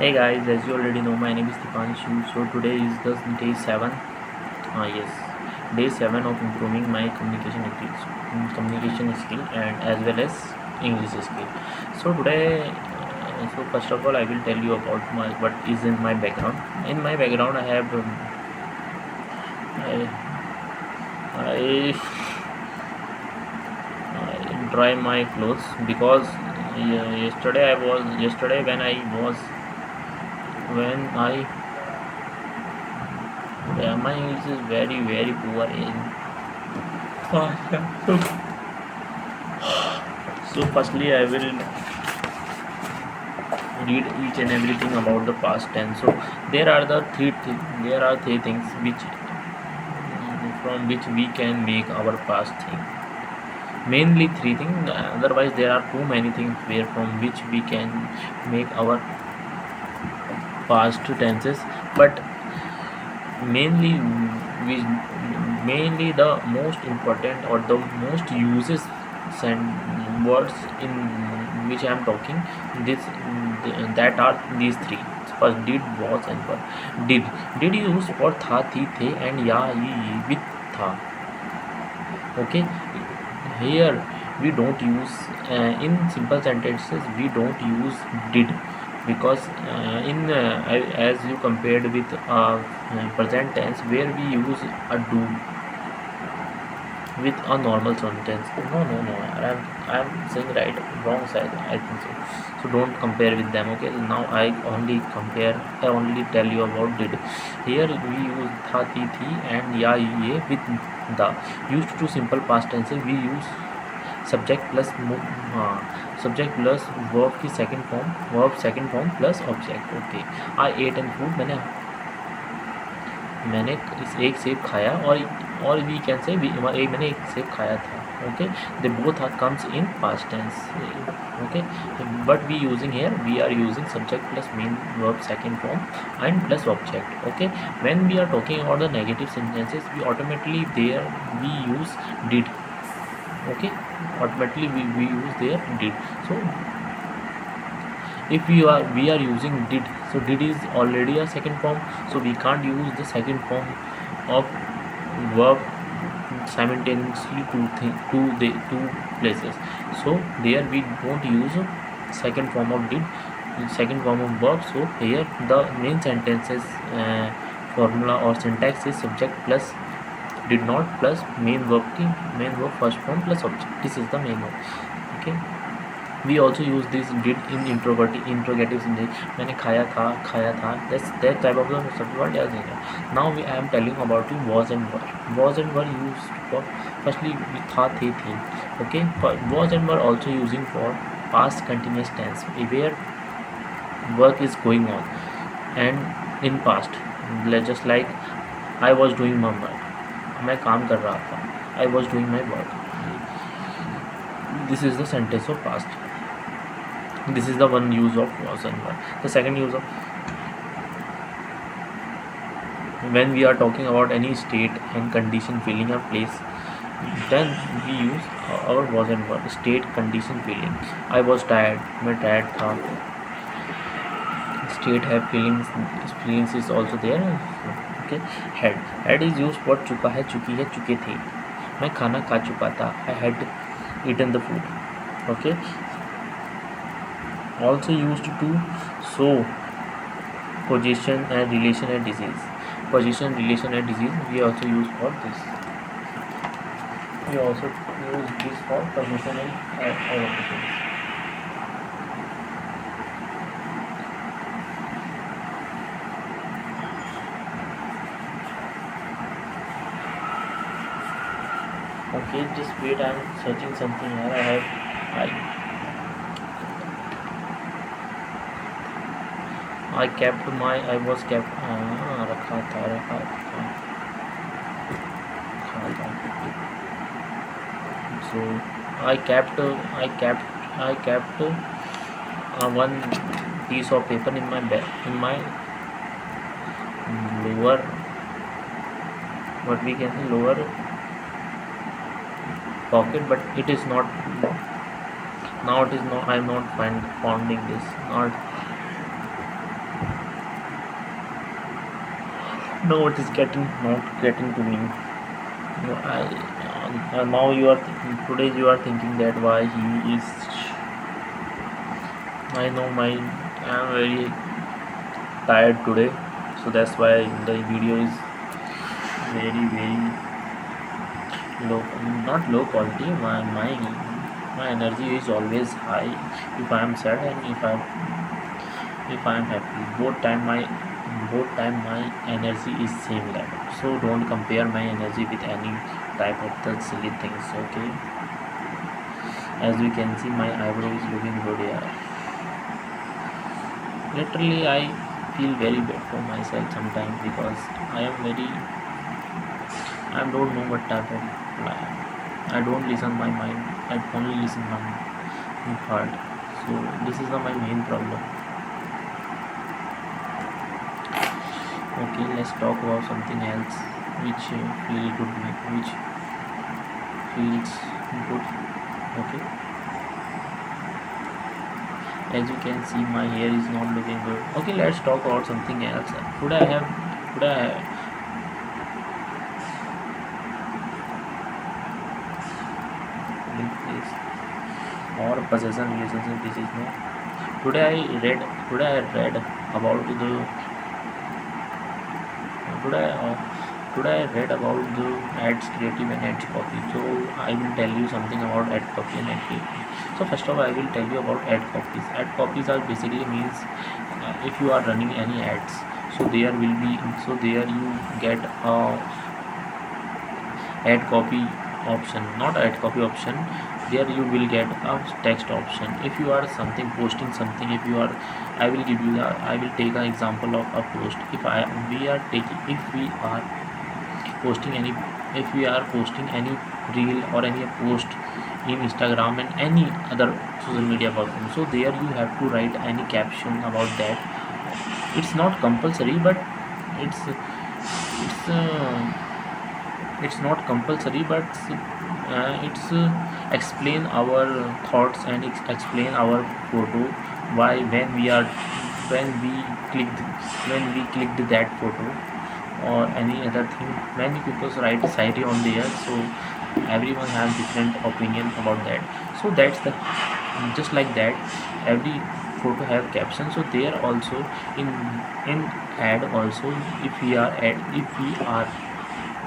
Hey guys, as you already know, my name is Dipanshu. So today is the day 7. Yes, day 7 of improving my communication skill and as well as English skill. So today, so first of all, I will tell you about what is in my background. In my background, I have I, I dry my clothes because yesterday when I my English is very poor in. So firstly, I will read each and everything about the past tense. So there are three things which from which we can make our past thing. Mainly three things. Otherwise, there are too many things where from which we can make our past tenses. But mainly, we mainly the most important or the most uses words in which I am talking. This that are these three. First, did, was, and were. Did use for tha, thi, the, and ya, ye, with tha. Okay, here we don't use in simple sentences. We don't use did because as you compared with present tense where we use a do with a normal sentence. No, I'm saying right, wrong side, I think so. So don't compare with them. Okay, now I only tell you about did. Here we use tha, thi and ya, ye with the. Used to simple past tenses we use subject plus subject plus verb की second form plus object. Okay, I ate and food. मैंने इस एक सेब खाया और we can say मैंने एक सेब खाया था. Okay, they both are comes in past tense. Okay, but we using here we are using subject plus main verb second form and plus object. Okay, when we are talking about the negative sentences we automatically there we use did. Okay, automatically we use there did. So if we are using did, so did is already a second form, so we can't use the second form of verb simultaneously to the two places. So there we don't use second form of did, second form of verb. So here the main sentences formula or syntax is subject plus did not plus main verb first form plus object. This is the main one. Okay, we also use this did in interrogative sentence. मैंने खाया था. That's that type of the subject word as in. Now I am telling about you was and were. Was and were used for firstly with tha, the. Okay, but was and were also using for past continuous tense where work is going on and in past. Just like I was doing my work. मैं काम कर रहा था. I was doing my work. This is the sentence of past. This is the one use of was and were. The second use of when we are talking about any state and condition, feeling, or place, then we use our was and were. State, condition, feeling. I was tired. मैं tired था. State have feelings is also there. Okay, had is used for चुका है, चुकी है, चुके थे. मैं खाना खा चुका था. I had eaten the food. Okay, also used to show position and relation and disease. Position, relation and disease we also use for this. We also use this for position and other things. Okay, just wait, I'm searching something here. I kept my I was kept रखा था so I kept one piece of paper in my bag, in my lower, what we can say, lower pocket, but it is not now. It is not. I am not finding this. Not No, it is getting not getting to me. No, now you are today you are thinking that why he is. I know my I am very tired today, so that's why the video is very low, not low quality. My energy is always high if I am sad and if I am happy. Both time my energy is same level. So don't compare my energy with any type of the silly things. Okay, as you can see, my eyebrow is looking good here. Literally, I feel very bad for myself sometimes because I am very I don't know what type of I don't listen my mind. I only listen my heart. So this is my main problem. Okay, let's talk about something else which which feels good. Okay, as you can see, my hair is not looking good. Okay, let's talk about something else. Could I have this or possession relationship? This is no. Today I read. Today I read about the. Today Today I read about the ads creative and ads copy. So I will tell you something about ad copy and ad creative. So first of all, I will tell you about ad copies. Ad copies are basically means if you are running any ads, so there you get a ad copy option, not ad copy option. There you will get a text option. If you are something posting something, if you are, I will take an example of a post. If we are posting any if we are posting any reel or any post in Instagram and any other social media platform, so there you have to write any caption about that. It's not compulsory, but it's it's not compulsory, but it's explain our thoughts and explain our photo. Why when we clicked when we clicked that photo or any other thing, many people write Sairi on there, so everyone has different opinion about that. So that's the just like that, every photo have caption. So there also in ad also, if we are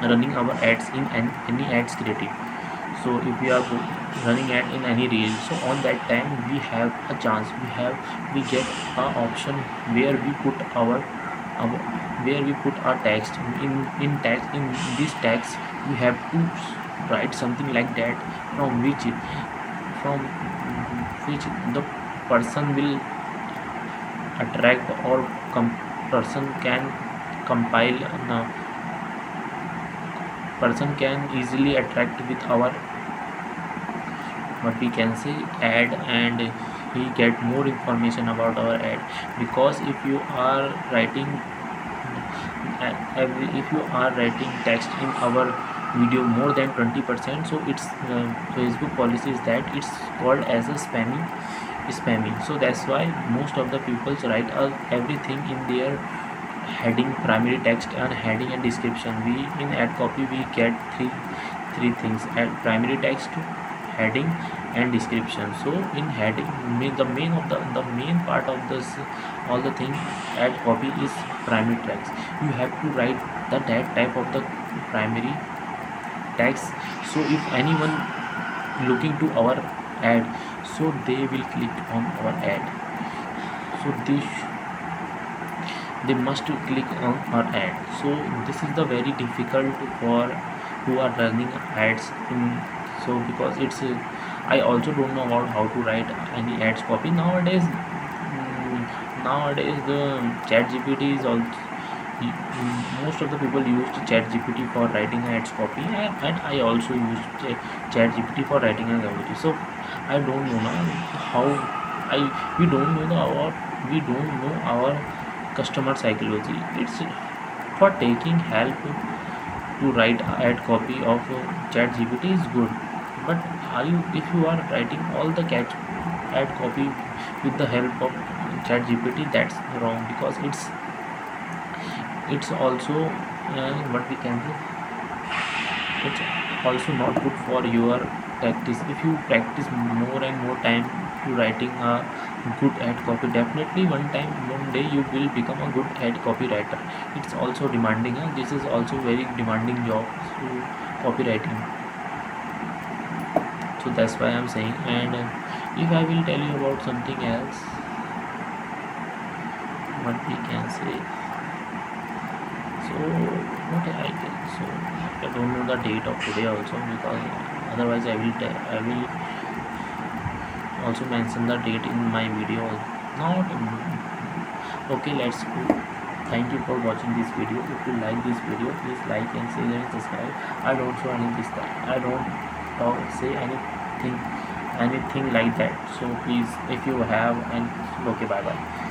running our ads in any ads creative, so if we are running ad in any reel, so on that time we have a chance, we get a option where we put our where we put our text in this text. We have to write something like that, from which the person will attract, or person can compile, person can easily attract with our, what we can say, ad, and he get more information about our ad. Because if you are writing if you are writing text in our video more than 20%, so it's Facebook policy is that it's called as a spammy. So that's why most of the people write everything in their heading, primary text and heading and description. We in ad copy we get three things: primary text, heading and description. So in heading, the main part of this all the thing ad copy is primary text. You have to write that type of the primary text. So if anyone looking to our ad, so they will click on our ad. So they must click on our ad. So this is the very difficult for who are running ads in. So because it's I also don't know about how to write any ads copy nowadays. Nowadays the chat gpt is also, most of the people used chat gpt for writing ads copy, and I also used chat gpt for writing a copy. So I don't know now how I we don't know our customer psychology. It's for taking help to write ad copy of chat gpt is good, but are you if you are writing all the cat ad copy with the help of chat gpt, that's wrong. Because it's also what we can say, it's also not good for your practice. If you practice more and more time to writing a good ad copy, definitely one day you will become a good ad copywriter. It's also demanding, this is also very demanding job, so copywriting. So that's why I'm saying. And if I will tell you about something else, what we can say, so what I can, so I don't know the date of today also, because otherwise I will also mention the date in my video. Not okay, let's go. Thank you for watching this video. If you like this video, please like and share and subscribe. I don't show any this time, I don't talk, say anything like that. So please, if you have, and okay, bye bye.